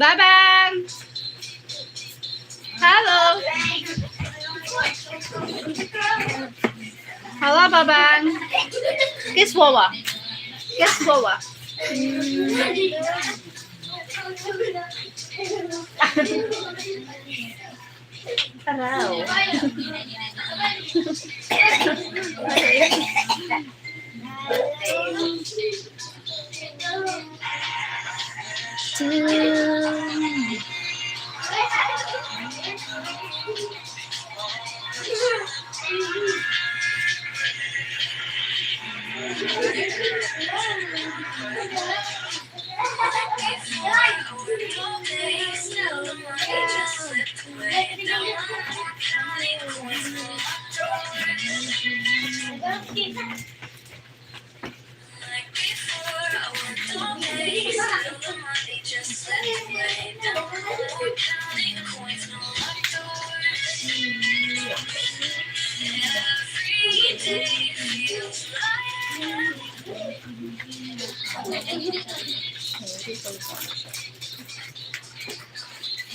Babang! Hello! Hello, Babang! Kiss Wawa. Kiss Wawa. Araw.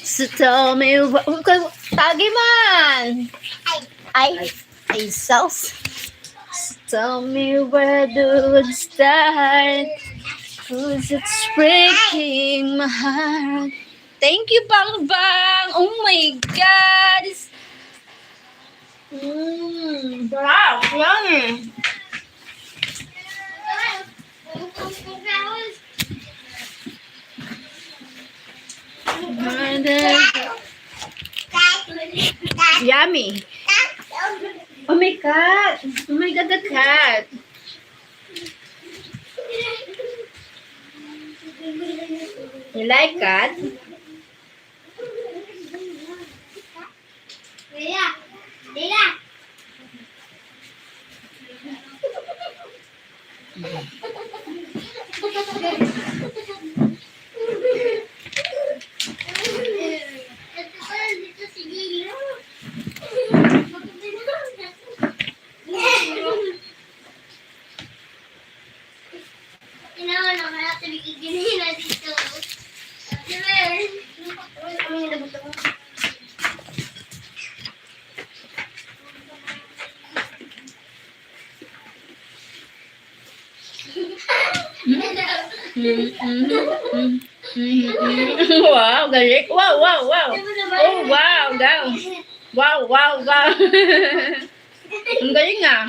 So tell me what Tagi man. I sauce. Tell me where do it start? Cause it's breaking my heart. Thank you, Bang Bang. Oh my God. Wow, yummy. Yummy. Oh my God. Oh my God, the cat. You like cat? Wow, galing. Wow, wow, wow. Oh, wow, wow. Wow, wow, wow. Ang galing nga.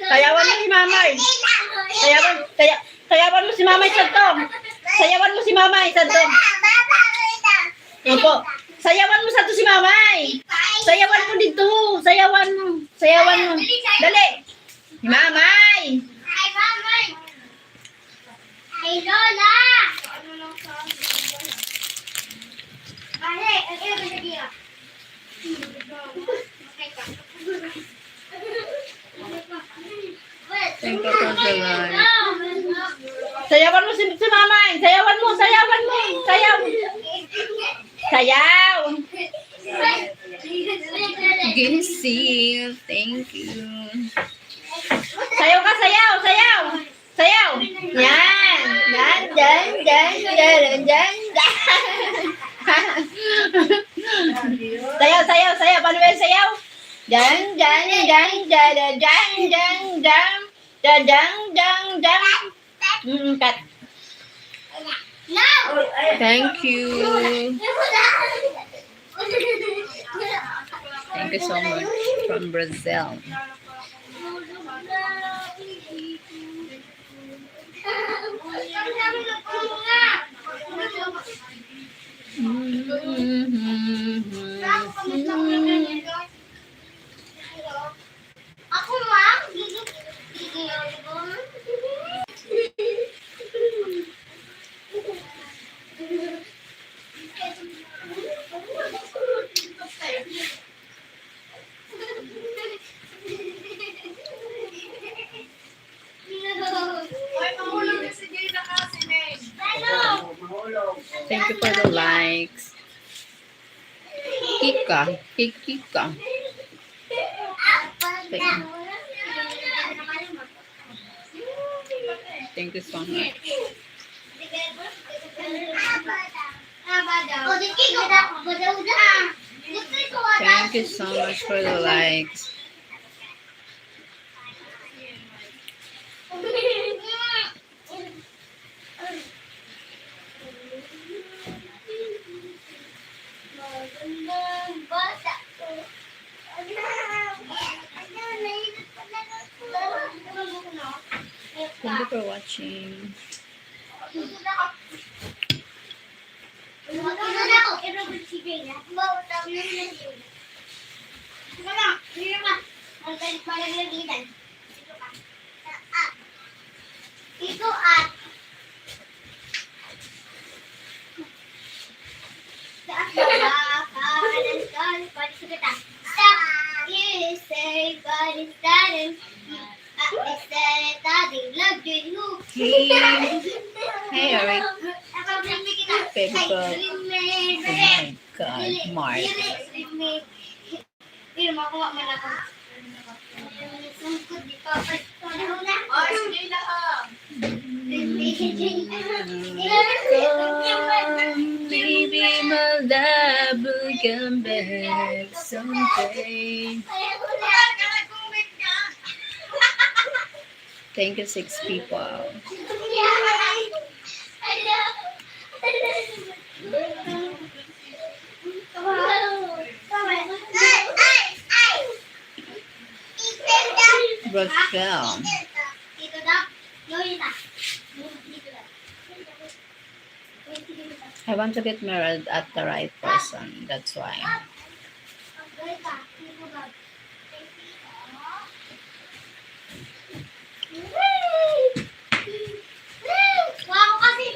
Sayawan mo si Mamay. Sayawan mo si Mamay Santong. Sayawan mo si Mamay Santong. Opo. Sayawan mo sa to si Mamay. Sayawan mo dito. Sayawan mo. Sayawan mo. Dali. Mamay. Ay, Lola! Pare, ang ina sa dia. Thank you for the light. Sayawan mo si Mamay. Sayawan mo. Sayawan mo. Sayaw. Sayaw. Gising. Thank you. Sayaw ka, sayaw. Sayaw. Sayaw. Yan. Yan. Yan. Yan. Yan. Yan. Sayaw, sayaw, sayaw. Paano ba yung sayaw? Yan. Yan. Yan. Yan. Yan. Yan. Yan. Yan. Yan. Yan. Cut. No! Thank you. Thank you so much from Brazil. Ako, ma'am. Thank you for the likes. Kika. Kika. Thank you so much. Thank you so much for the likes. Thank you for watching. Ito at taas baba kanan kan pati kita. Stop you say but it's that and I said that they love you. Hey, Eric. Baby girl. Oh my God, Mark. Pero makuha man ako. Sungkot dito. Maybe my love will come back someday. Thank you, 6 people. Rochelle. I want to get married at the right person. That's why. Wow, kasi.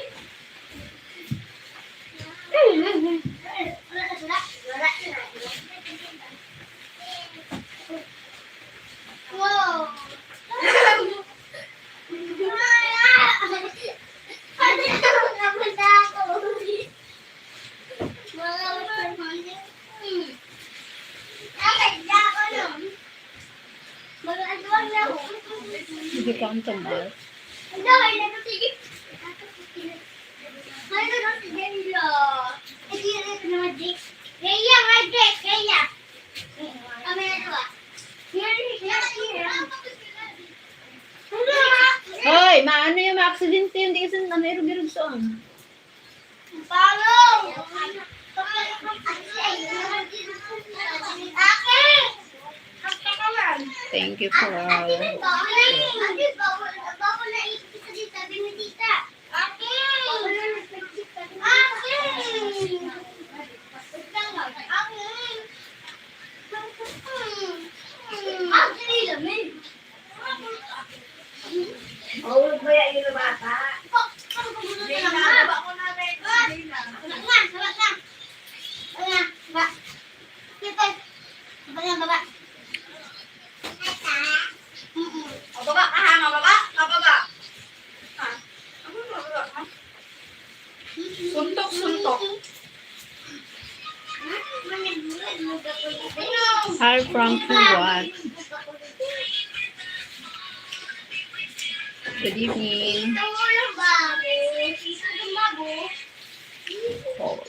Wow. Napunta ako. Did you count them all? Hoy, maano yung ma-accidente yun? Di kasi namirog-irog saan. Thank you for all. Oh, kaya yun ang bata. O, baba ka ha, mababa? Mababa. Ha? Ano mababa ka? Suntok, suntok. Hi from Kuwait. Good evening. Oh.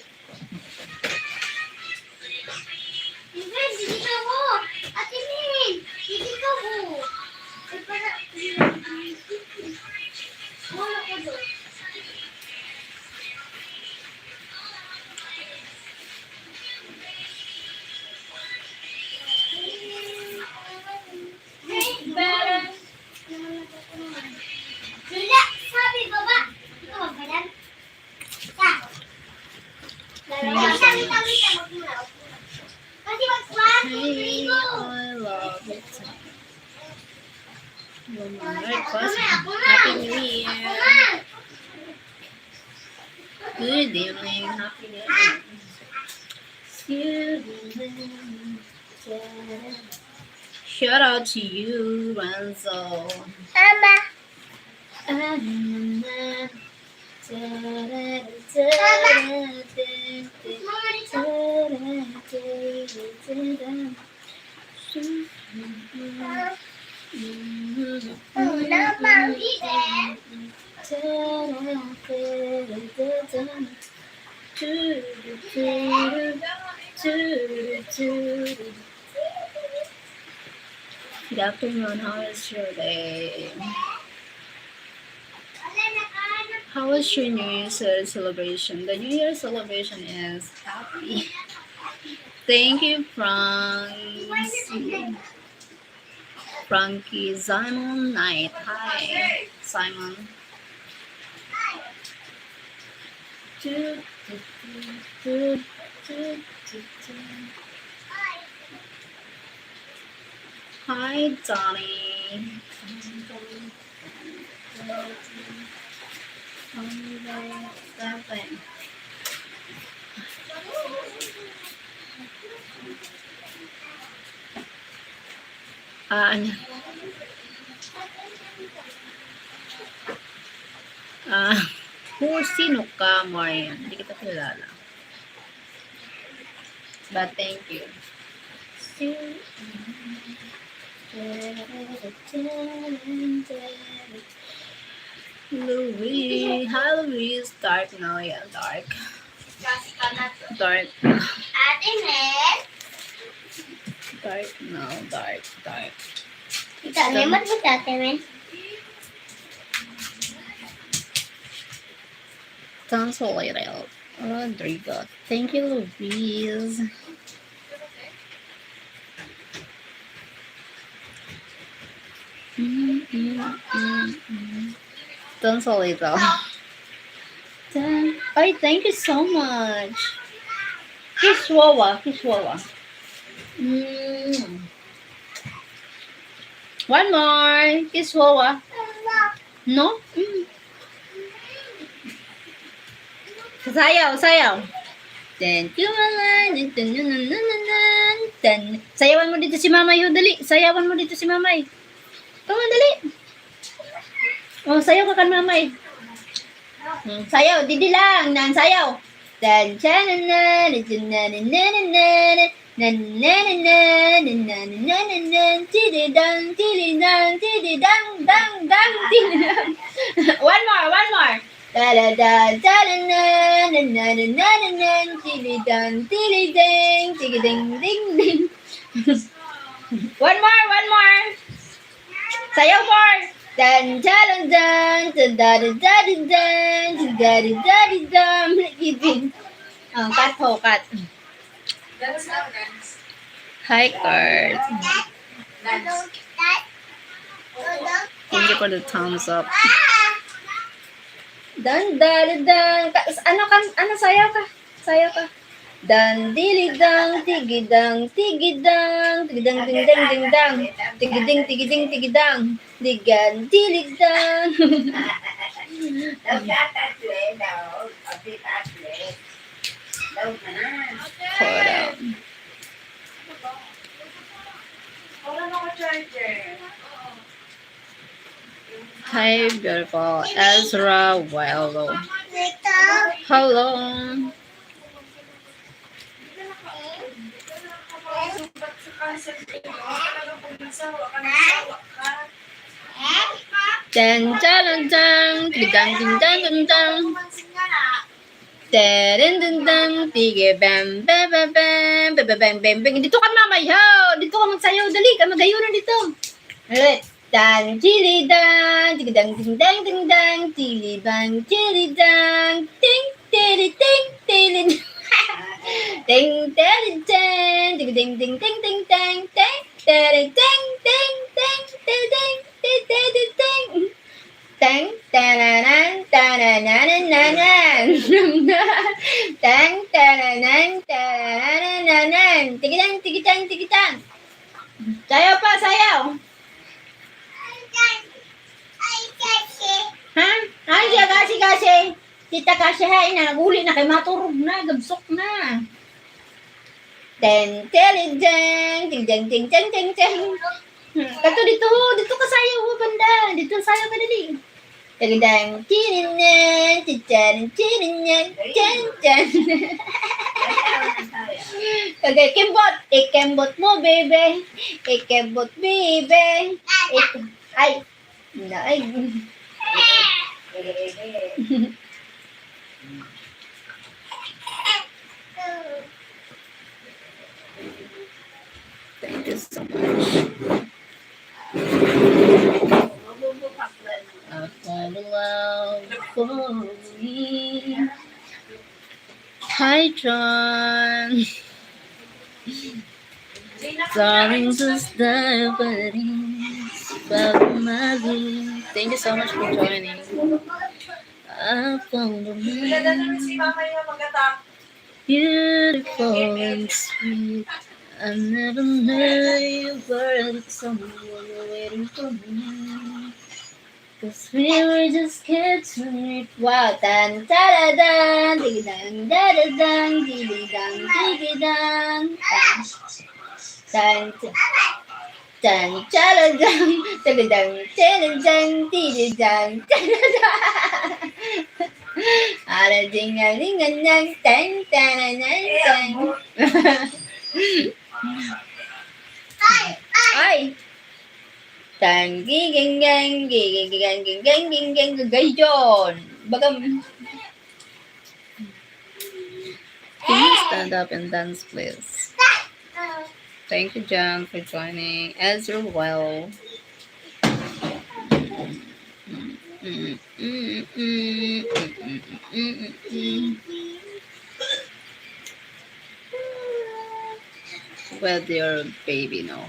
Sabi baba. Ito magbalan. Kasi mag-1, 2, 3, go! I love it. Happy New Year. Good evening. Happy New Year. Shout out to you, Renzo. Mama. Good afternoon, how is your day? How was your New Year's celebration? The New Year's celebration is happy. Thank you, Frankie Simon Knight. Hi, Simon. Hi, Donnie. Ano? Sino ka, Marian? Hindi kita kilala. But thank you. Louis. Hi, Louis. Dark now. Yeah, dark. Dark. Ate Mel. Dark now. Dark. Ito, lemot mo sa Ate Mel. Consolated. Rodrigo. Thank you, Louise. Consolated. Ay, thank you so much. Kiswawa. One more. Kiswawa. No? Sayaw. Thank you, Malay. Sayawan mo dito si Mamay. Dali. Sayawan mo dito si Mamay. Come on, dali. Oh, sayaw ka kan Mamay. Sayaw. Didi lang. Sayaw. One more. Da da da da da na na na na na na na tilly dang tilly ding tilly ding ding ding. One more. Sayaw more. Dan dan dan dan dan dan dan dan dan dan. Cut. Dance lang, dance. Hi, Kurt. Dance. Thank you for the thumbs up. Dan. Ano sayaw ka? Dan dilidang tigidang tigidang ding dang tigiding tigidang digan dilidang. Hold on. Wala na ako charger. Hi, beautiful Ezra Willow. Hello. Dan tigidang ding. Dun, tige bam bam bam bam bam bam bam bam. Dito ka Mamay, ho. Dito ka magsayaw, dali ka magayunan dito. Ulit. Dan chili dan, tigidang ding dang, chili bang chili dang, ting tili ting tili. Ding tili ding, tigiding ding ding ding dang, ting tili ding ding ding ding ding ding ding. Tang tananan tanananan. Tang tananan. Tigitang. Sayaw pa, sayaw. Ha? Ay, siya kasi. Tita kasi hain na, naguli na kay maturog na, gabsok na. Ten, ting. Kato dito ka sayaw ho, banda. Dito sayaw ka dali. Tagadang tininan, tininan, tan. Kagay ikembot mo, bebe. Ikembot, bebe. Ay. me. Hi, John. Darling, just the weddings about my life. Thank you so much for joining. I found a Pinadala mo si man, mama yung mag-attack. beautiful and sweet. I never knew you were someone waiting for me. Cause we were just kids when we... Wow, dan da da dan, diggy dan da da dan, diggy dan, diggy dan, dan dan da da dan, diggy dan, da da dan, diggy dan, da da dan. Ada ding a ding a dang, dan dan dan dan. Ay! Tan giging gang giging gang giging gang giging gang gayon. Bagam. Can you stand up and dance, please? Thank you, John, for joining. As you're well. With your baby now.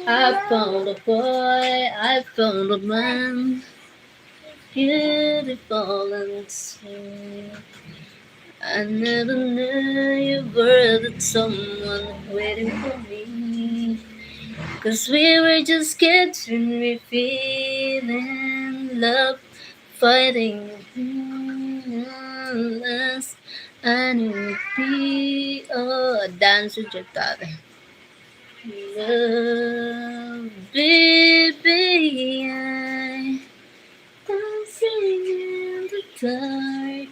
I found a boy, I found a man, beautiful and sweet. I never knew you were that someone waiting for me. Cause we were just kids when we feeling love, fighting last. I knew it'd be a dance with your daughter. Love, baby, I dancing in the dark.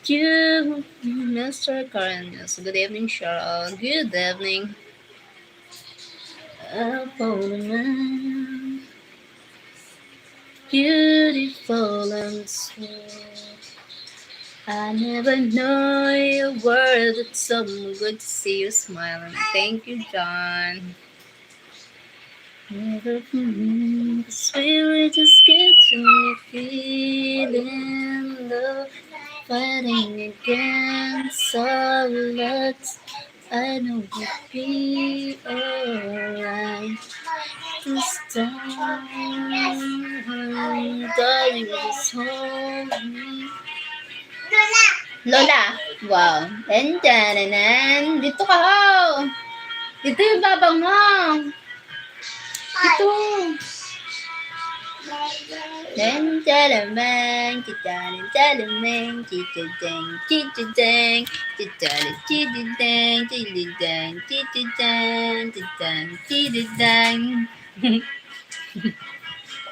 You, Mr. Karen. So good evening, Cheryl. Good evening. I found a man, beautiful and sweet. I never know you were that someone. Good to see you smiling. Thank you, John. Never from cause we were just getting feeling love, fighting against all odds. I know we'll be alright this time. Darling, just hold me. Lola! Wow! Dyan! Dito ka ho! Dito yung babang mo! Dito! Dan chalaman, chitalan chalaman, chitadang, chitadang, chitalan chitadang, chitadang, chitadang, chitadang, chitadang.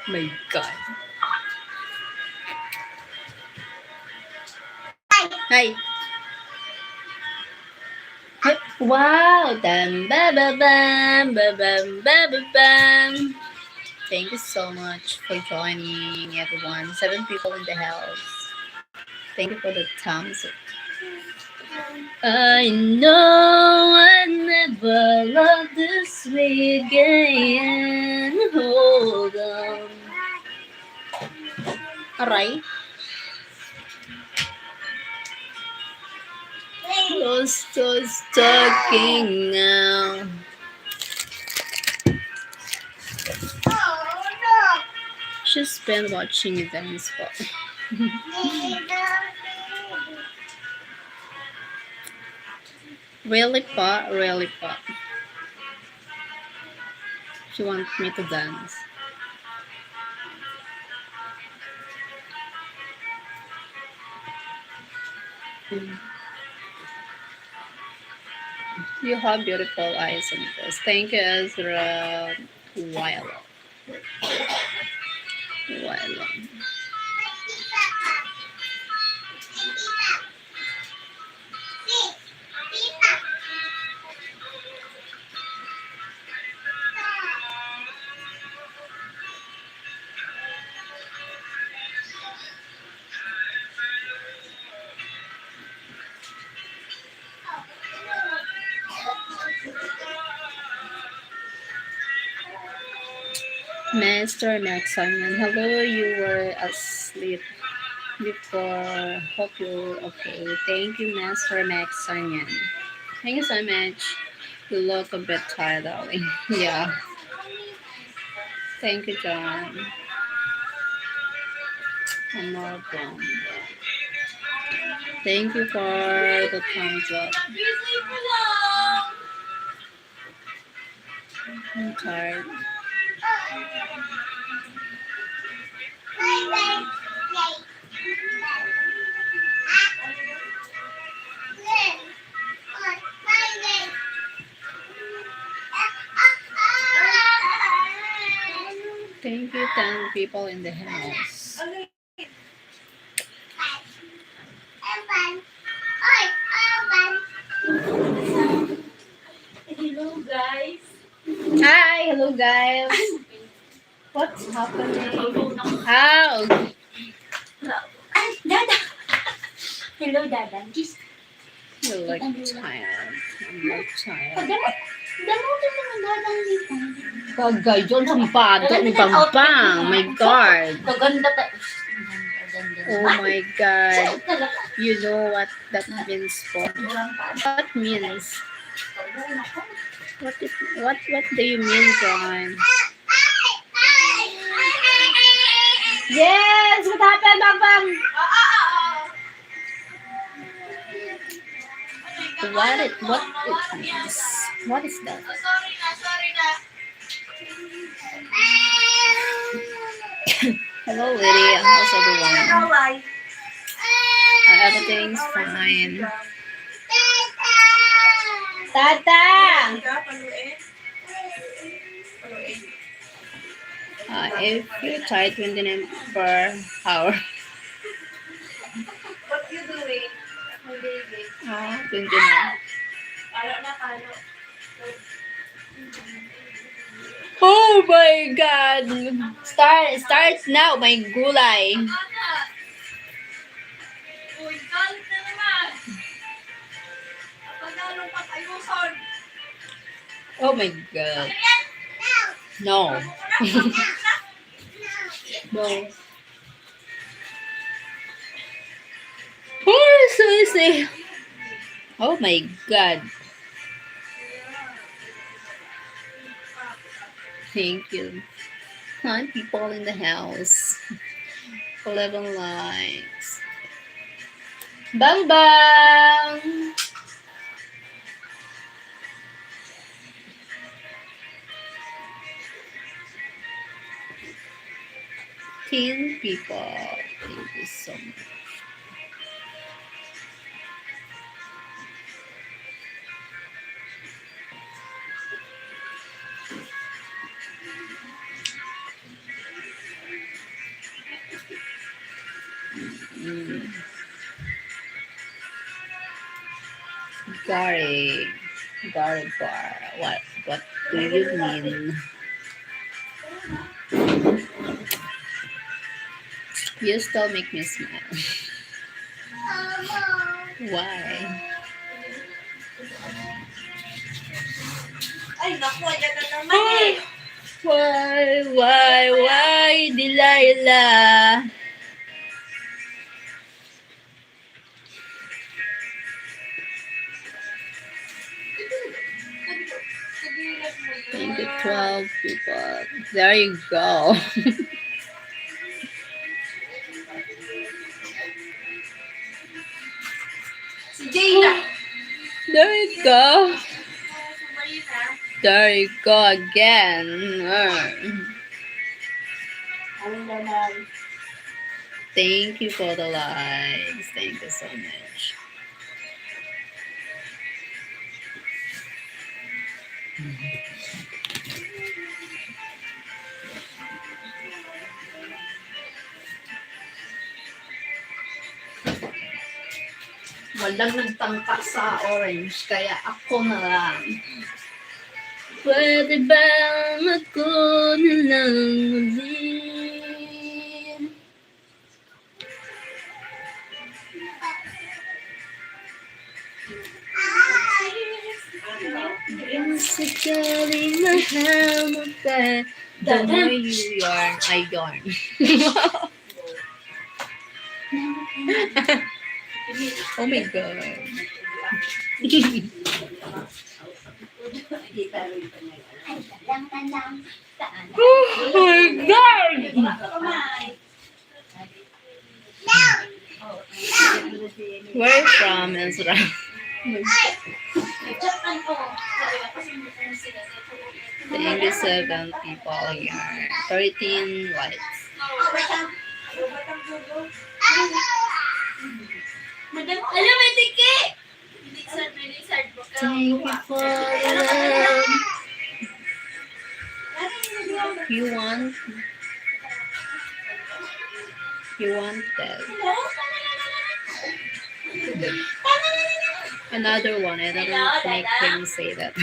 My God. Hi. Wow! Bam ba ba bam ba bam ba ba bam. Thank you so much for joining, everyone. 7 people in the house. Thank you for the thumbs up. I know I never loved this way again. Hold on. Alright. Lost us talking now. Just been watching events, but really fun, really fun. She wants me to dance. You have beautiful eyes and voice. Thank you, Ezra. While. Master Maximian, hello, you were asleep. before. Hope you okay. Thank you, Master Max Sanyan. Thank you so much. You look a bit tired, darling. Yeah. Thank you, John. I'm not done. Thank you for the thumbs up. Busy ko lang. I'm tired. Thank you, 10 people in the house. Hello, guys. Hi, hello guys. What's happening? How? Ay, Dada. Hello, Dada. Just, You look tired. I'm not tired. damutin mo ng Dada dito. Kagay, John, sampado ni Pampang. My God. Kaganda Oh my God. You know what that means po? What means? What do you mean, John? Yes! What happened, Pampang? What it means? What is that? Sorry na. Hello, Lydia. How's everyone? Kawai. Everything's fine. Tata! Paluin. If you try 29 per hour. What you doing? My baby. 29. Palo na palo. Oh my God! Starts now, my gulay. Uy, galit na naman. Paglalong pag-ayuson. Oh my God. No. No. Oh, so easy. Oh my God. Thank you. 9 people in the house. 11 likes. Bang bang! Ten people. Thank you so much. Gary bar. What do you mean? You still make me smile. Why? Ay, naku, ayan na naman eh. Why, Delilah? Thank you, 12 people. There you go. Si Jayla. There you go. Sumarina. There you go again. Ano naman? Thank you for the likes. Thank you so much. Walang nagtangka sa orange, kaya ako na lang. Pwede bang ako na lang ulit? Sakaling mahal mo ka, the more you yarn, I yarn. Oh my God. Oh my God! Where you from, Ezra? The English 7 people here. 13 lights. Alam, may tiki! Thank you for the love. You want that. Another one. I don't make him say that.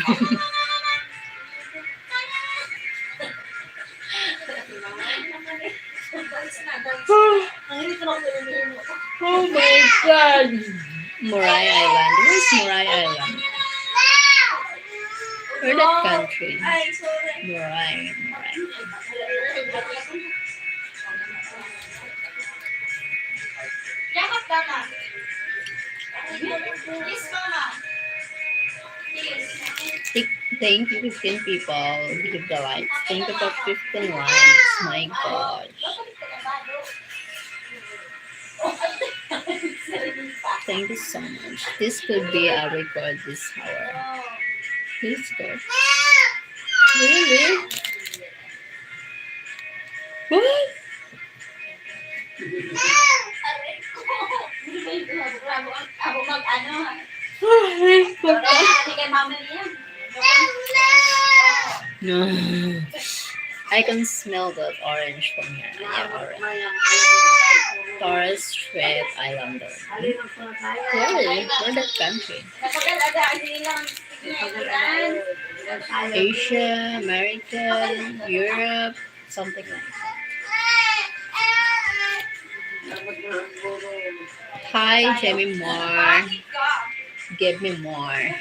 Oh my God. Moray Island. Where's Moray Island? Where that country? Ay, sorry. Moray. Yakap ka na. Yes, mama. Yes. Thank you, 15 people. Give the likes. Thank you for 15 likes. My God. Thank you so much. This could be a record this hour. This good. Really? What? Ako mag-ano. Ay, pagka. Hindi kay mama niya. No. I can smell that orange from here. Yeah, orange. Torres Strait Islander. Really? Where that country? Napag-alaga nilang tignan. Asia, America, Europe, something like that. Hi, Jamie Moore. Give me more.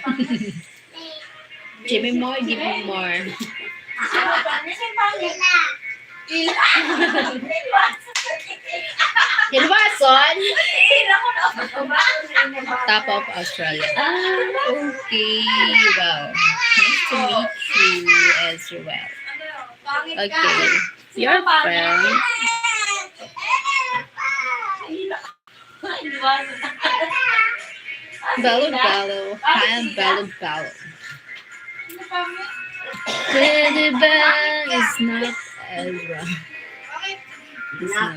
Jamie Moore, give me more. Hilwason? Top of Australia. Ah, okay. Wow. Nice to meet you as well. Okay. Your friend. Balo Balo. Hi, I'm Balo Balo. Teddy Bear is not Ezra. It's not.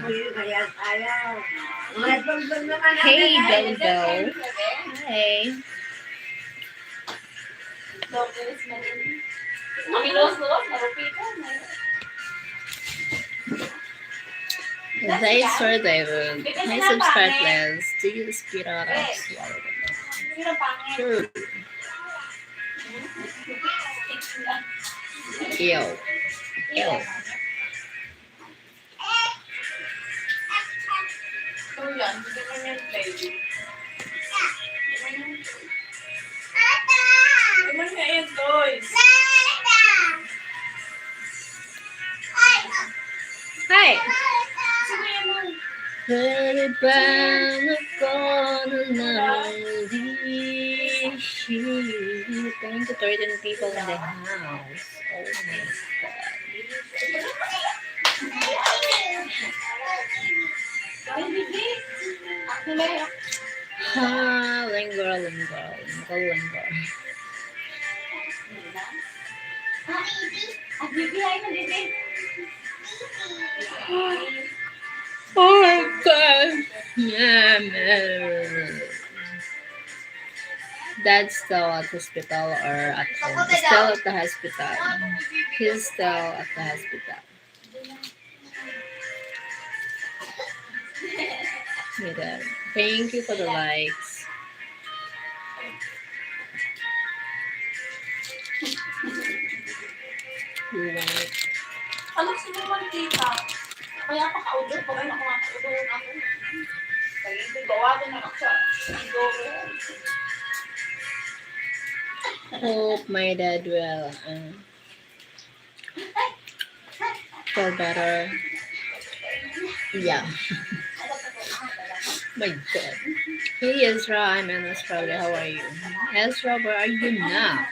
Hey, Balo Balo. Hi. They survived. May subscribe less. Do you speed out of swallow? Sure. Ew. Ew. Hi. Pretty brown, gonna love you. Going to 13 people in the house. Oh my God. Ha, linger. Oh my God. Yeah, man. Dad's still at hospital or at home? Still at the hospital. He's still at the hospital. Yeah, Dad. Thank you for the likes. You want it? Alam si mo man kita. Kaya pa ka-order pa kayo nakaka-order ako. Kaya hindi gawa din ako sa Hope my dad will feel better. Yeah. My God. Hey Ezra, I'm in Australia. How are you? Ezra, where are you now?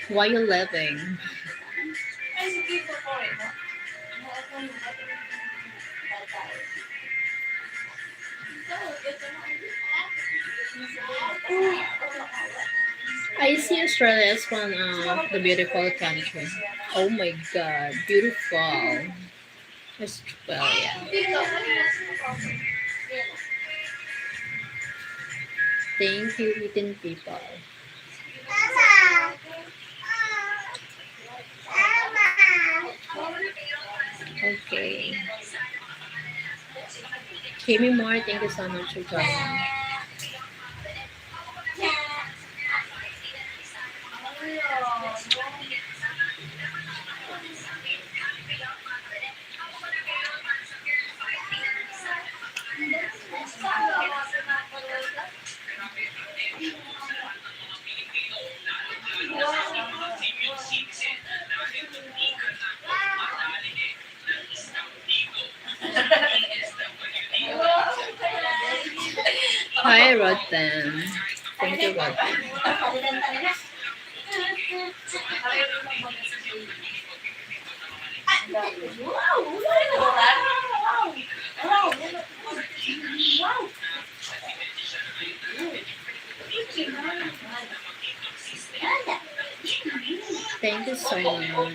Why you living? Ay, si Tito po eh. No? I see Australia as one of the beautiful country. Oh my God, beautiful Australia. Thank you, eating people. Okay. Kimmy Moore, thank you so much for joining. Hi, Rotten. Thank you, Rotten. Thank you so much.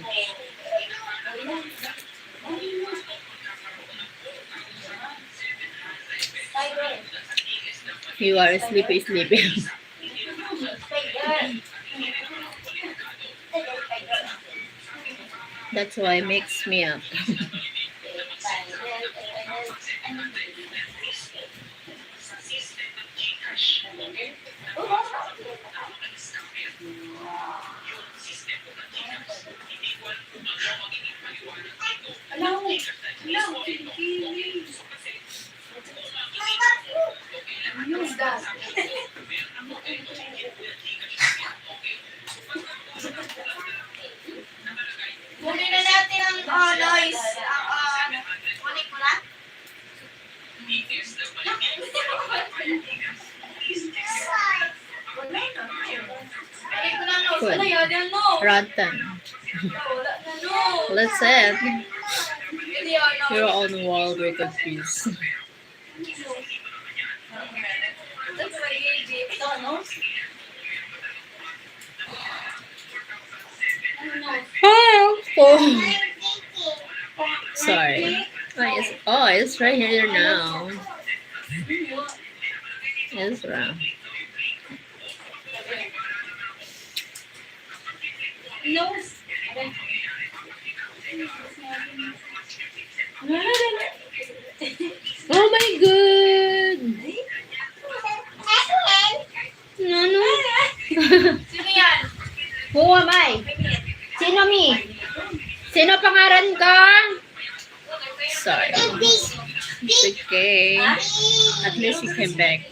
You are sleepy. That's why it makes me up. Kunin na natin ang noise. Kunin ko na. Kunin ko na noise. Good. Ano yun? Yan no. Rotten. Wala na no. Let's it. Hindi yun no. Your own world record peace. That's why ito no. Oh. Sorry. It's right here now. Ezra. No. Oh my God. No. Sino yan? Who am I? Sino mi? Sino pangaran ka? Sorry. It's okay. At least you came back.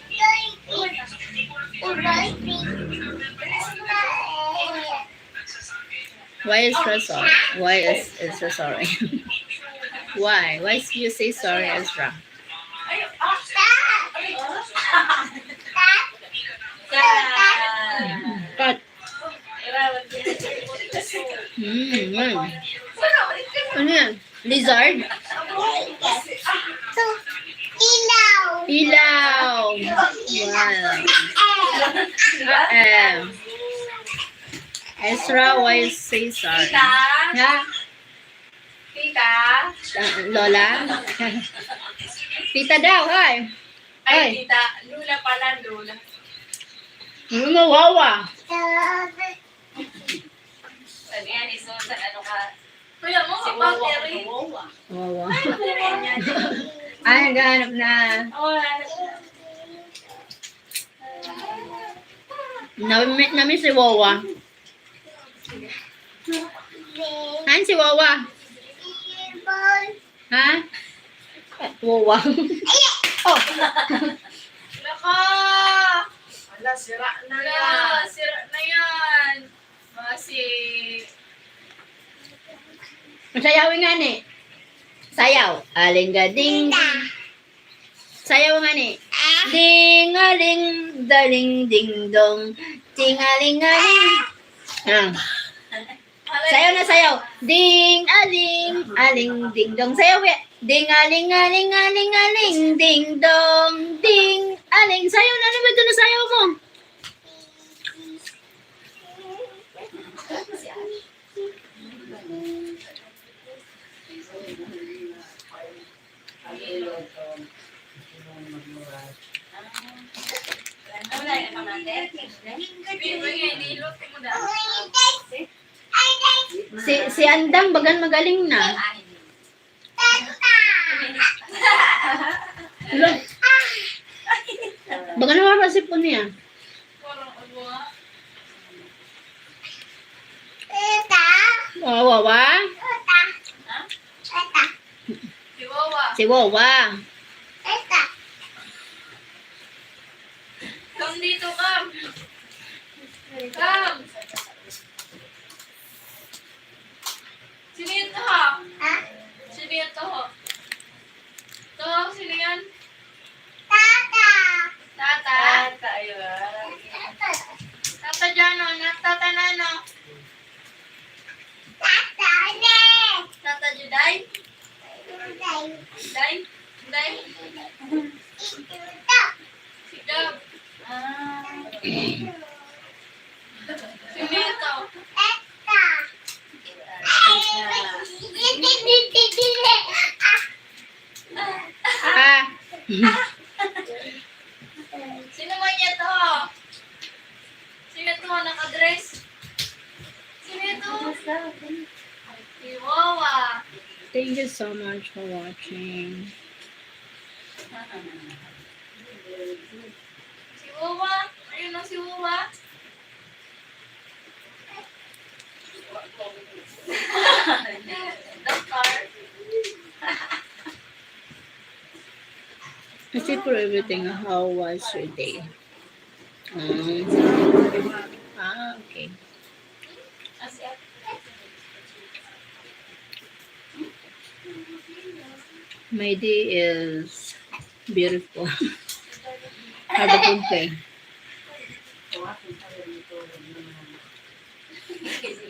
Why is Ezra sorry? Why is Ezra sorry? Why? Why do you say sorry, Ezra? Cut. Ano yan? Lizard? Ilaw. Wow. Ezra, why you say sorry? Tita? Ha? Tita? Lola? Tita daw, hi. Ay, tita. Lula pala, Lula. Wawa. Ano yan, isunod ano ka? Kuya mo, si Battery. Wawa. Ay, naghahanap na. Namiss si Wawa. Han si Wawa. Ha? Wawa. Oh. Naka! Wala, sira na yan. Sira na yan. Kasi... Masayawin nga ni. Sayaw. Aling gading. Sayaw nga ni. Ding-a-ling, daling, ding-dong. Ting-a-ling-a-ling. Ah. Sayaw na sayaw. Ding-a-ling, aling, ding-dong. Sayaw ya. Ding-a-ling, aling, aling, aling, ding-dong. Ding-aling. Sayaw na naman ito na sayaw mo. Si Andang bagan magaling na. Hello. Bagan na mapasip po niya. Wawa. Si Wawa. Come dito, come. Come. Sino yun to, ha? Sino yun to, ha? To, sino yan? Tata? Tata Jano, Tata Nano. Tata Juday? Day? Day? Si Gab. Sino yun to? Ah. Sino man niya to? Sino to? Nakadress? Sino ito? Si Wawa. Thank you so much for watching. Si Wawa. Ayun na si Wawa. Doctor. Kasi for everything, how was your day? Okay. My day is beautiful. Hadapunte.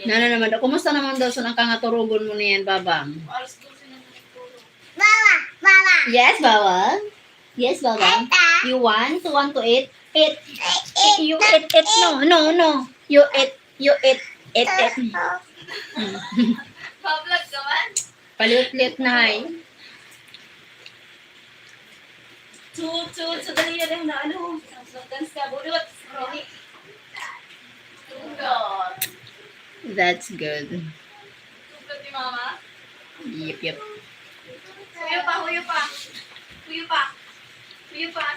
Nana naman daw, kumusta naman daw sa nakangaturugon mo niyan, babang? Alas 12 na nagturo. Yes, bawang. Yes, bawang. You want to eat? Eat. You eat, no. You eat. Pa-vlog ka man? Palit-lit na hay. Dali yan na ano. Dance ka, budot. Tugod. That's good. Tugod ni Mama. Yep. Huyo pa.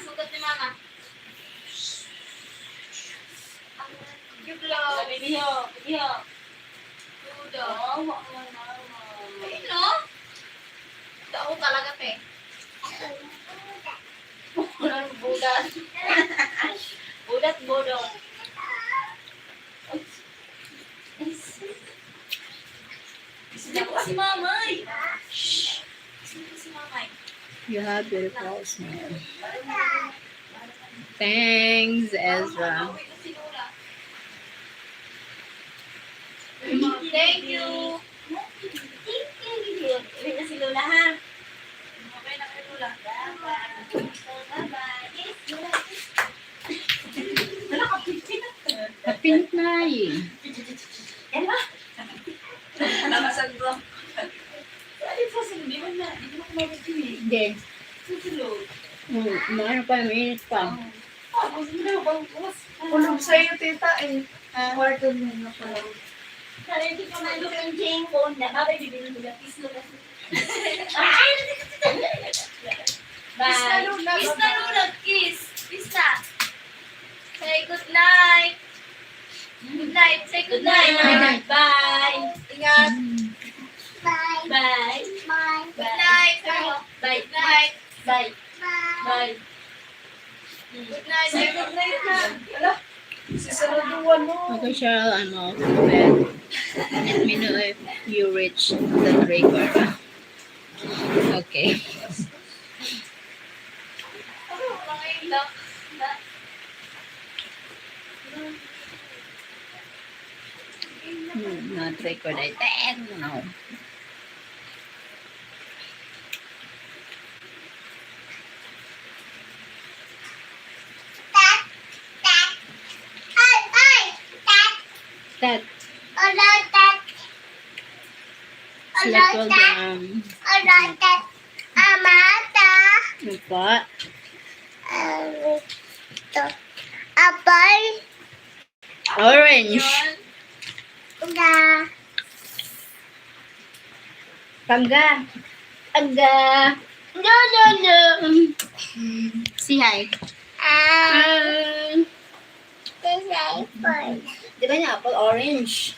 Sugat ni Mama. Yuglo. Bibiyo. Tudo. Ayun, no? Dao talaga, te. Budat. Budot. Sino ko si Mamay? Sino ko si Mamay? You have beautiful smile. Thanks, Ezra. Thank you. Uwi na si Lola, ha? Okay na kay Lula. Napinit na eh. Nakasan ko. Ano po sa hindi mo na? Hindi mo kumalit yun eh. Hindi. Susulod. Ano pa, mainit pa. Kulog sa'yo, tita eh. Kwarto mo na pala. Hindi ko man yung Jane ko. Babay, bibili mo lang. Kiss Lola. Kiss na Lula. Kiss. Say good night. Good night. Say good night. Good night. Bye. Ingat. Bye. Bye. Bye. Good night. Bye. Good night. Bye. Bye. Good night. Say good night na. Wala. Sisaraduan mo. Okay, Cheryl, I'm off to bed. Let me know if you reach the record. Okay. Not recorded. No. That. Select all them. Ano pa? Apple. Orange. Tangga. Tangga. No. Say hi. Di ba niya apple? Orange.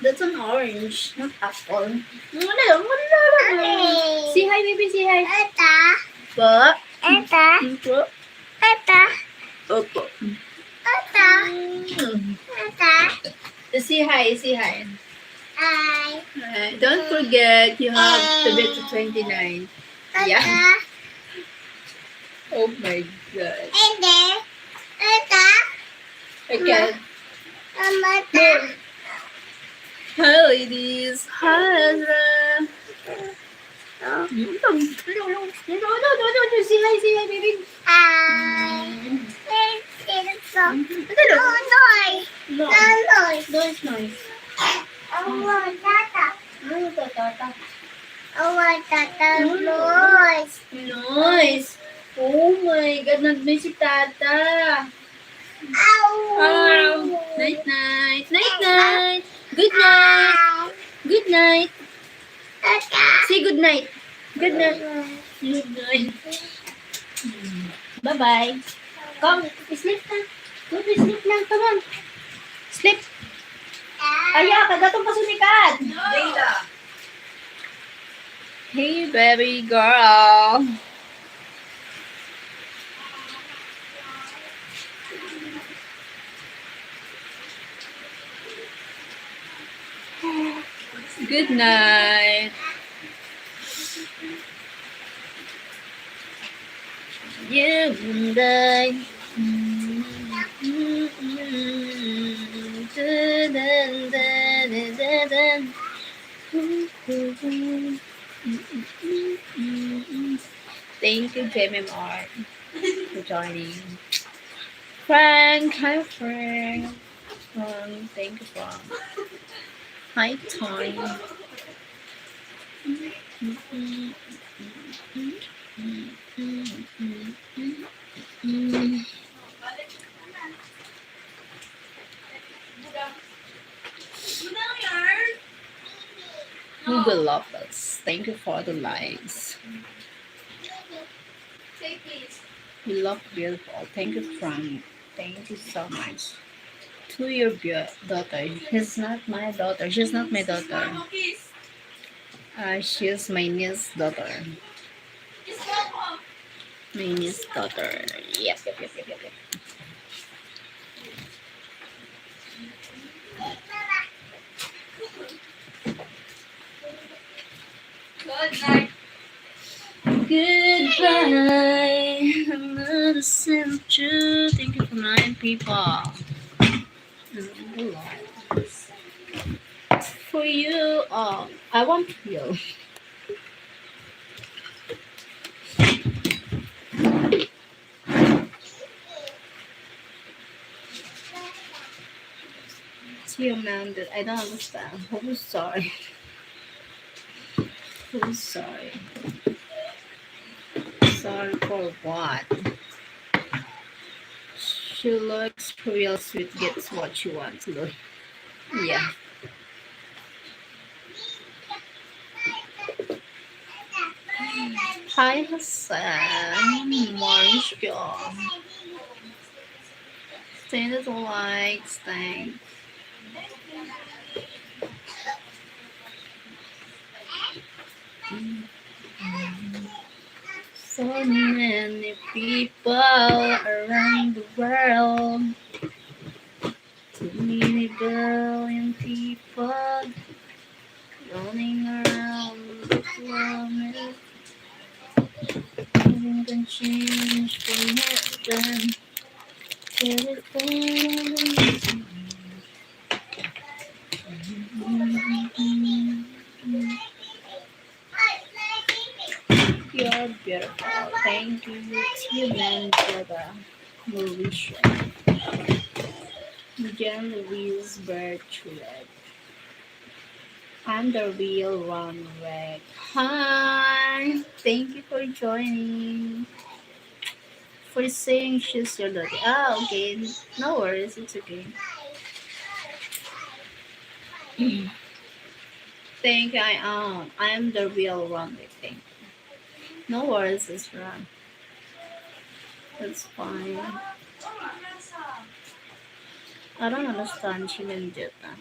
That's an orange, not apple. Say hi, baby. Say hi. Po. Po. Opo. Say hi. Say hi. Don't forget, you have to be to 29. Yeah. Oh my God. Okay. Hi, ladies. Hi, Ezra. No. Say hi, baby. No. No, it's nice. Nice. Oh my God, nag-miss si Tata. Night. Good night. Good night. Say good night. Good night. Good night. Bye-bye. Come, sleep na. Go to sleep na. Come on. Sleep. Aya, kagatong pasunikan. Hey, baby girl. Good night. You and I. Thank you, JMR, for joining. Frank, hi Frank. Thank you, Frank. Hi, Time. Google love us. Thank you for the likes. You look beautiful. Thank you, Frank. Thank you so much. To your daughter. She's not my daughter. She's not my daughter. She's my niece's daughter. My niece's daughter. Yep. Good night. Goodbye. Another sin of truth. Thank you for 9 people. For you, I want you. See you, man. I don't understand. Who's sorry? Who's sorry? Sorry for what? She looks real sweet. Gets what she wants. Look. Yeah. Hi, Hassan. Marisha. Send the likes. Thanks. So many people around the world. Too many billion people running around the world. Nothing can change from heaven. You're beautiful. Thank you. It's human for the Mauritian. Jen Louise Bertrand. I'm the real Ron Rick. Hi. Thank you for joining. For saying she's your daddy. Ah, okay. No worries. It's okay. Thank you. I'm the real Ron Rick. Thank you. No worries, sister. It's fine. I don't understand Chinandita.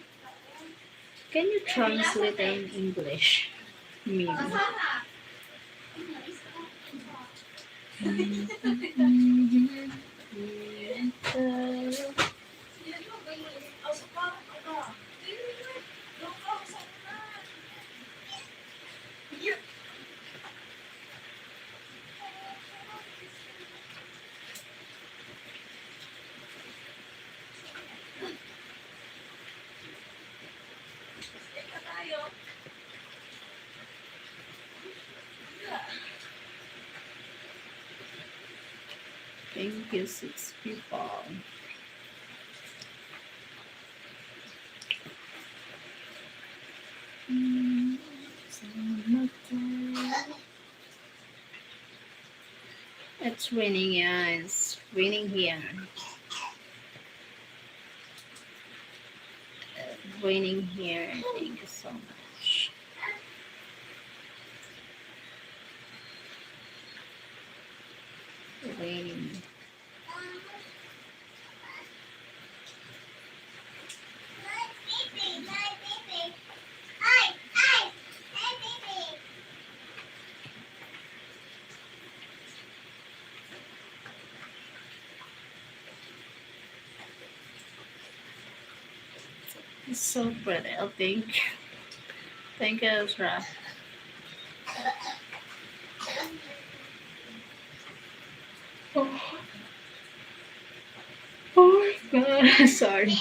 Can you translate in English? Maybe. Thank you, 6 people. It's raining, yeah, it's raining here. Raining here. Thank you so much. Raining. It's so pretty. Oh, thank you. Thank you, Ezra. Oh, oh my god. Sorry.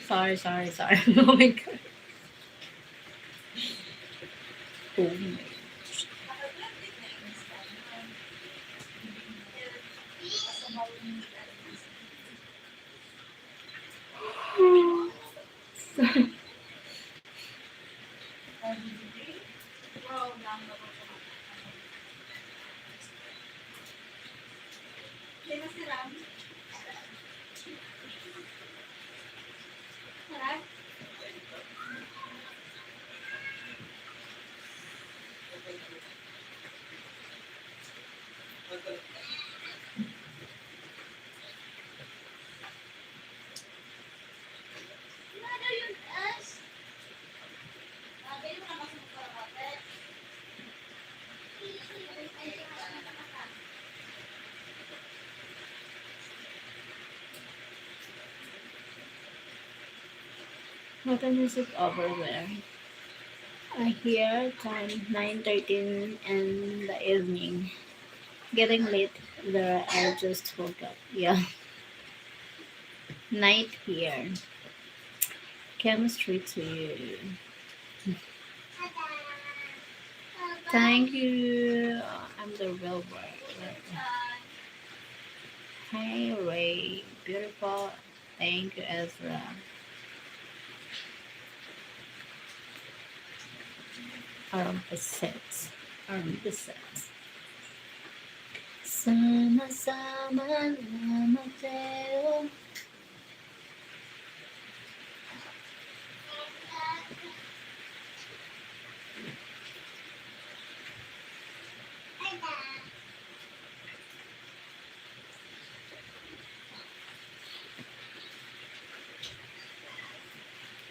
Sorry. Oh my god. Oh my god. What time is it over there? I hear time 9:13 in the evening. Getting late there. I just woke up. Yeah. Night here. Chemistry to you. Thank you. I'm the real bird. Hey Ray. Beautiful. Thank you, Ezra. Armpits. Sama-sama lama tayo.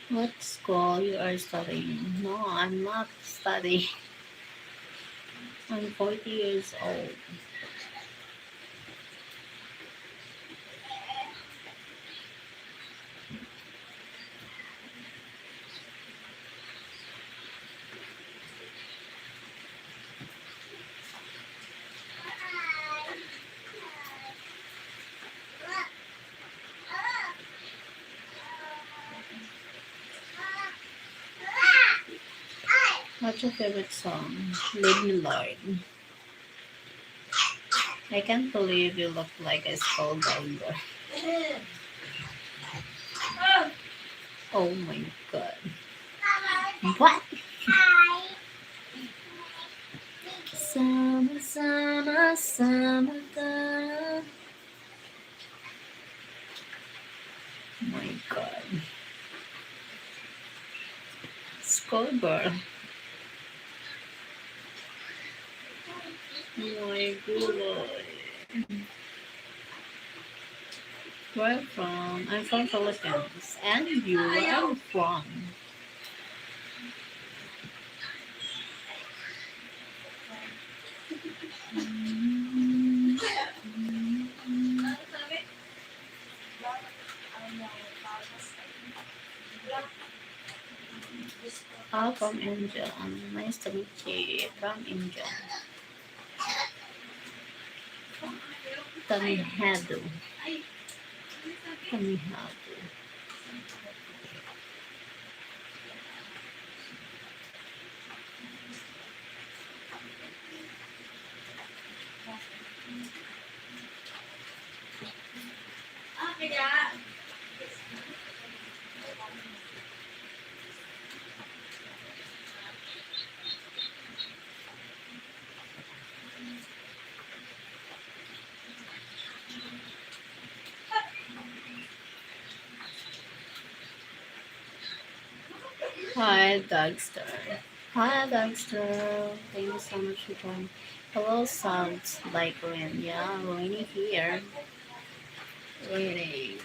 What school you are studying? No, I'm not studying. I'm 40 years old. What's your favorite song? Lead Me Lord. I can't believe you look like a skullgirl. Oh my god. What? Sama sama sama ka. Oh my god. Skullgirl. Oh my god. Where are you from? I'm from Philippines. And you, where are you from? Oh, from Angel. Nice to meet you. From Angel. Tanihado. Tanihado. Hi, Dagster. Hi, Dagster. Thank you so much for joining. Hello, sounds like rain. Yeah, rainy here. Raining.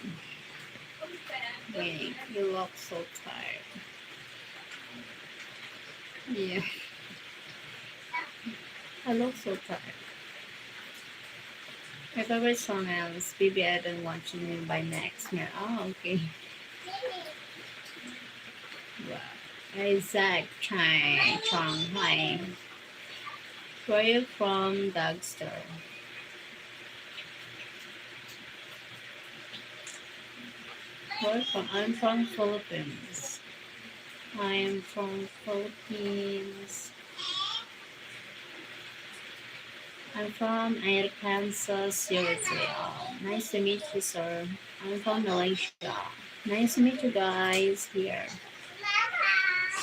Raining. You look so tired. Yeah, I look so tired. My favorite song is Baby I Don't Want You New by Next year. Oh, okay. Wow. Isaac Chai Chong. Hi. Where are you from, Dagster? Where from? I'm from Philippines. I am from Philippines. I'm from Arkansas, USA. Oh, nice to meet you, sir. I'm from Malaysia. Nice to meet you guys here.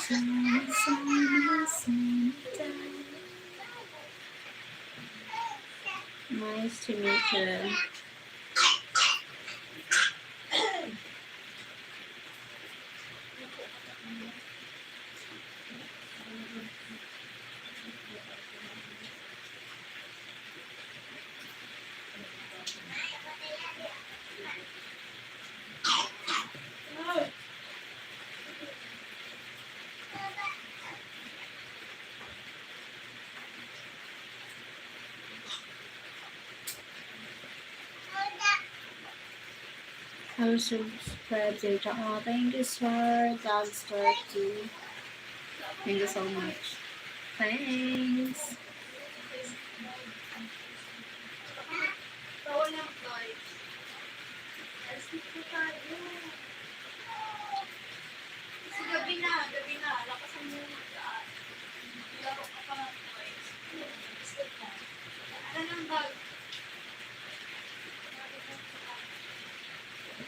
Summer, summer, summertime. Nice to meet you. I will subscribe to your channel. Thank you, sir. Dogster too. Thank you so much. Thanks. Bawal ng toys. Alas dito tayo. Kasi gabi na. Lakasan mo mag-aan. Laro ka pa ng toys. Biscuit na. Ano ng bag?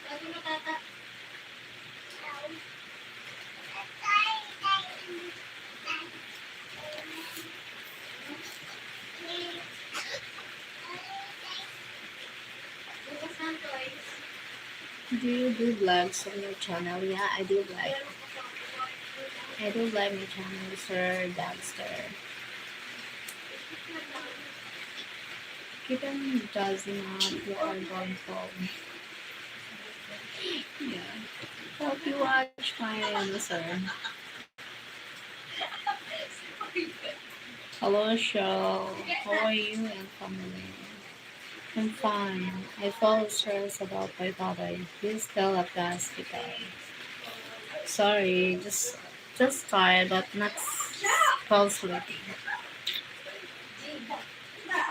Bago na tata. Bukas ng toys. Do you do vlogs on your channel? Yeah, I do vlog. I do vlog my channel, Sir Dogster. Keep on dozing off. You are going home. Yeah. Hope you watch my sir. Hello, show. How are you and family? I'm fine. I felt stressed about my father. He's still at the hospital. Sorry, just tired, but not fell sleepy.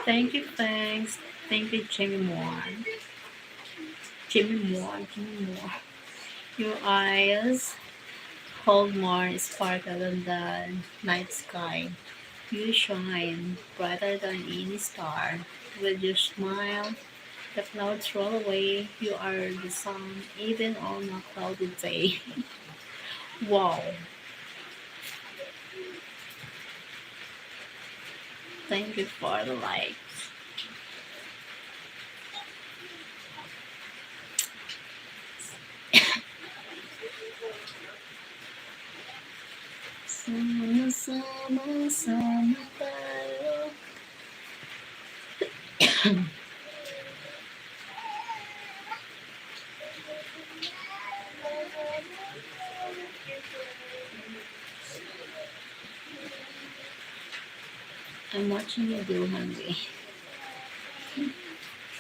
Thank you, thanks. Thank you, Jimmy Moore. Jimmy Moore. Your eyes hold more sparkle than the night sky. You shine brighter than any star. With your smile, the clouds roll away. You are the sun, even on a cloudy day. Wow. Thank you for the light. Sama-sama tayo. I'm watching you do hungry.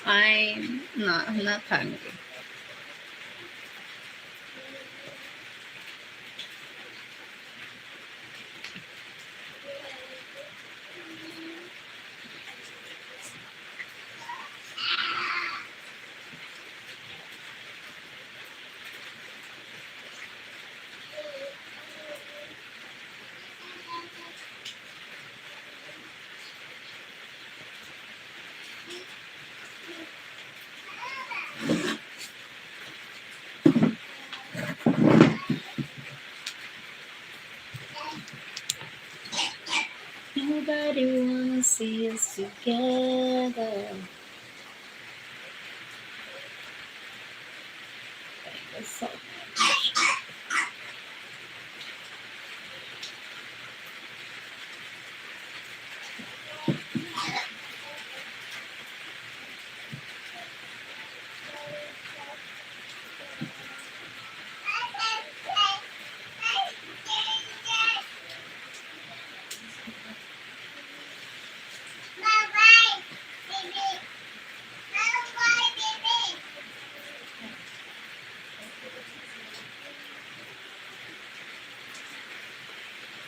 I'm not hungry. Nobody wanna see us together. Thank you so much.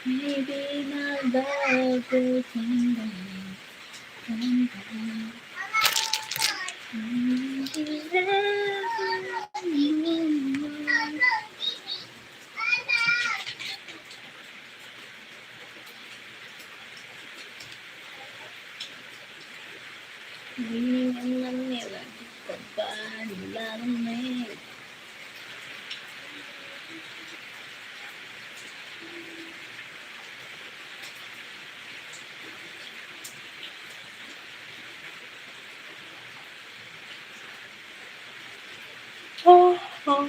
Maybe not bago tanda. Iniwan lang nila ba nilalamig. Oh, oh.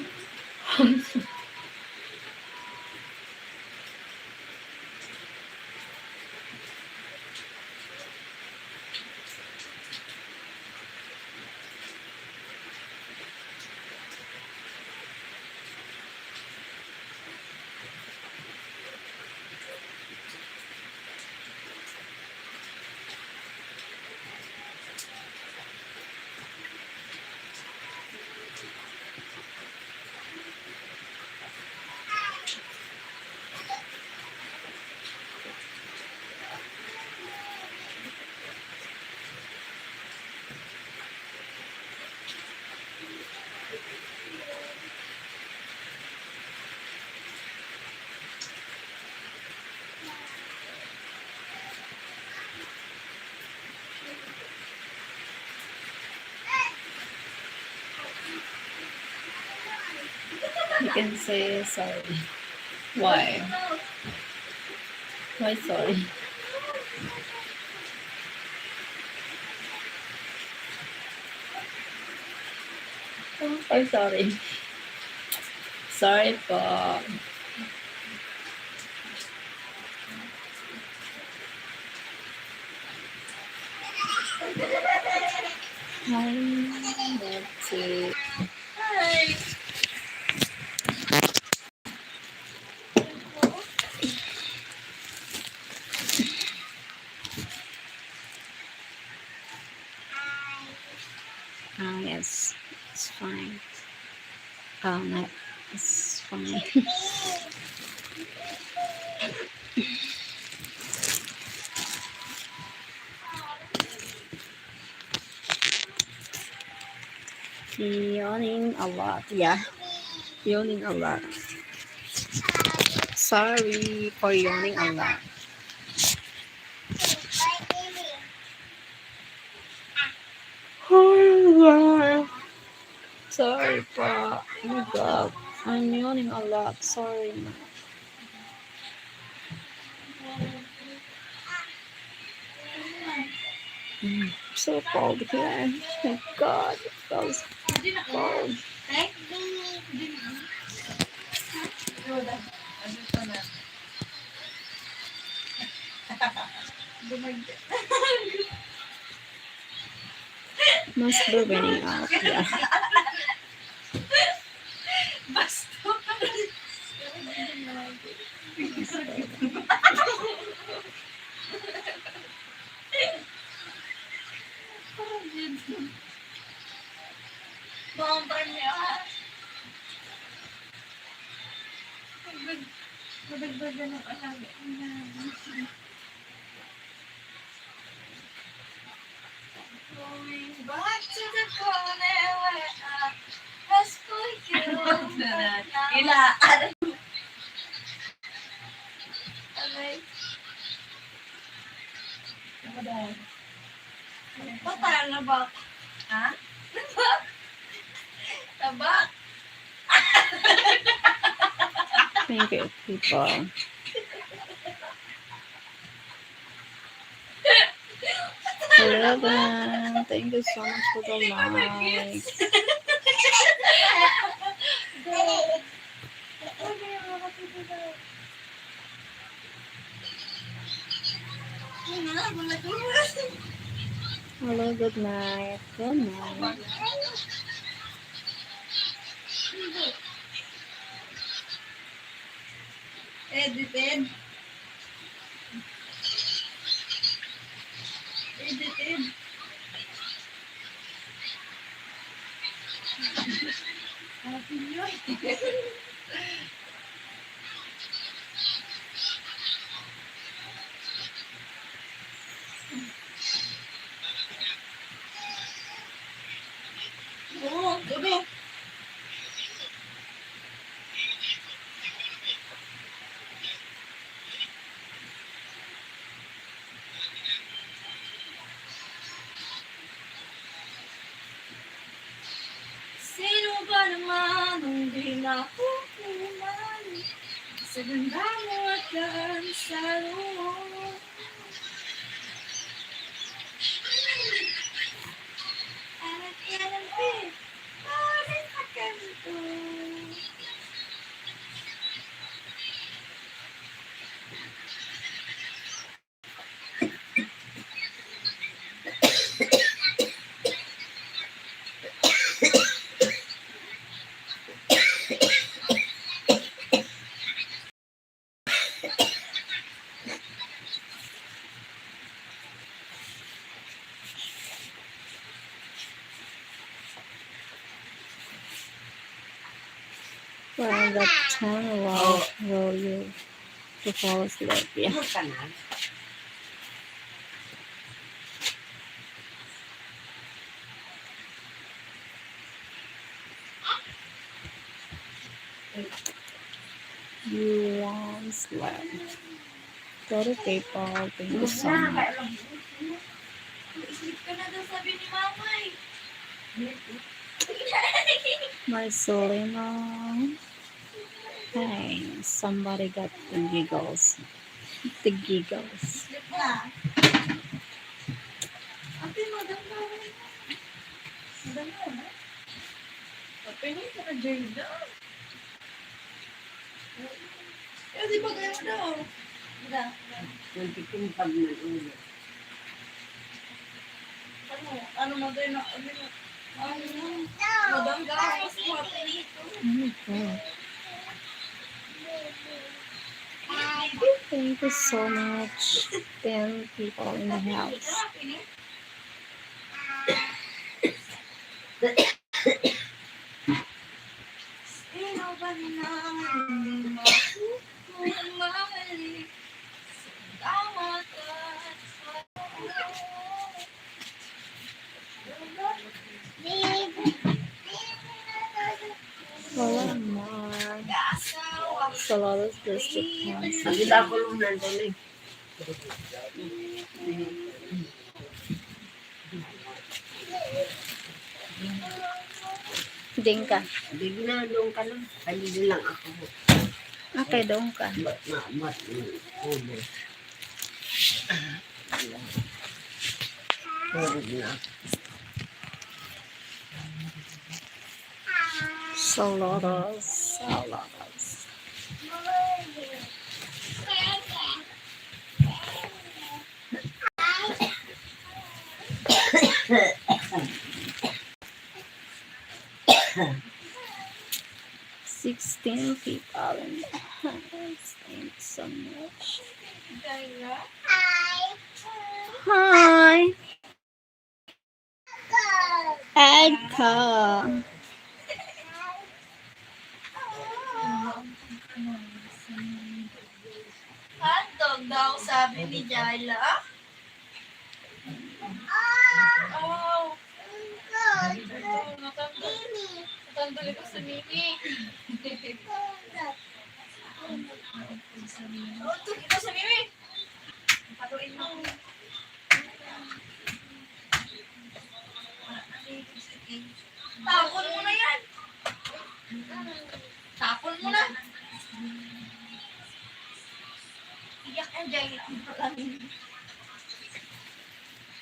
You can say sorry. Why? Why sorry? Why sorry? Sorry po. I love to. Oh yes, it's fine. Oh no, it's fine. Yawning a lot. Yeah, yawning a lot. Sorry for yawning a lot. Oh my God. Sorry pa. Oh my God. I'm yawning a lot. Sorry. So cold here. Oh my God. It feels cold. Must be raining out. Yeah. Basta. Bomba niya. Madagdagan ng alaga niya. Going back to the corner where I asked for you. Ila. Alay. Patay na ba? Ha? Tabak. Thank you, people. Eleven. Thank you so much for the like. Hello, good night. Good night. Edited. Edited. Oo, gabi. Sino ba naman ang di nakukuman sa ganda mo at kansalo mo? At kailan bakit ka ganito? Well, that time will you to fall asleep? Yeah. You won't sleep. Go to PayPal. Thank you so much. Sleep ka na daw sabi ni Mama eh. Marcelino. Hey, somebody got the giggles. The giggles. Sleep na. Ate, maganda. Maganda. Papinig ka na, Jada. Eh, di ba kayo daw? Ano mo tayo na, madam gawas mo, pinito. Oh my God. Thank you so much. 10 people in the house. Sino ba naman hindi makukumali sa damat at sa Wala more. kasawa Saladas district council. Nakita ko nung nandun eh. Ding ka. Hindi na, doon ka lang. Hindi lang ako. Okay, doon ka. Ba't ulo. Tulog na. Saladas. Sixteen people in the house. Thanks so much. Kaya, Hi. Edka. hotdog daw, sabi ni Jayla. Oh, natandali ko sa Mimi. Oh, ito sa Mimi. Paluin mo. Tapon mo na yan. Tapon mo na. Iyak ang Jayla.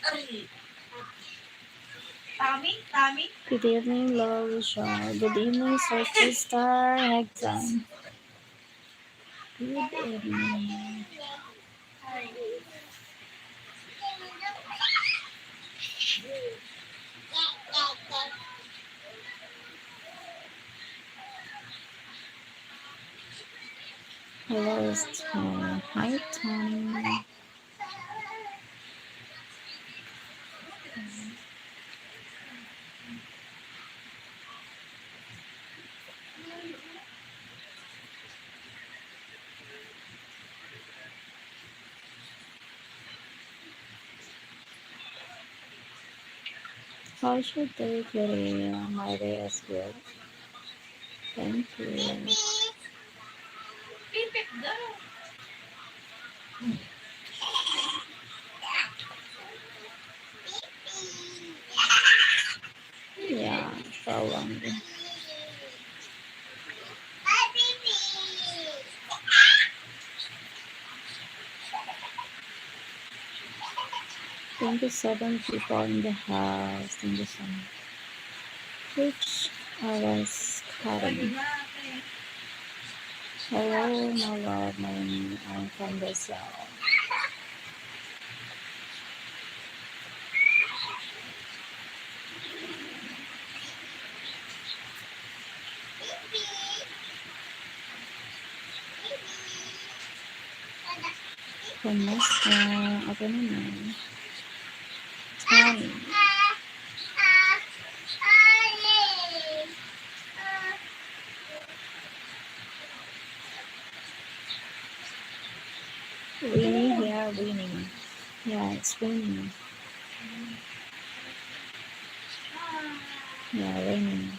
Ay. Tami. Good evening, Laura. Good evening, Star Hexam. Good evening. Hello, Tony. Hi, Tony. How should they carry my day as well? Thank you. Pipit daw. Yeah, probably. Thank you, 7 people in the house. Thank you so much. Which I was cutting. Hello, my love, my name. I'm from Brazil. Kumusta? Ako naman. Tony. Winnie here, winning. Yeah, it's winning. Yeah, winning.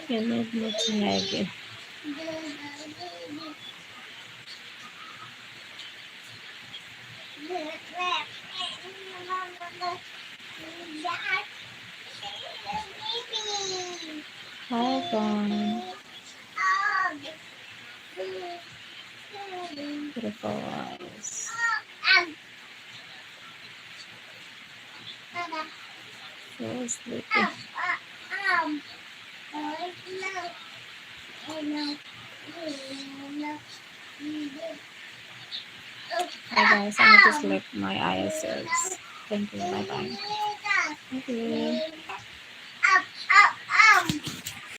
You need me to hug you. Hi, Bonnie. Beautiful eyes. So sleepy. Hi guys, I need to sleep. My eyes hurts. Thank you. Bye bye. Thank you.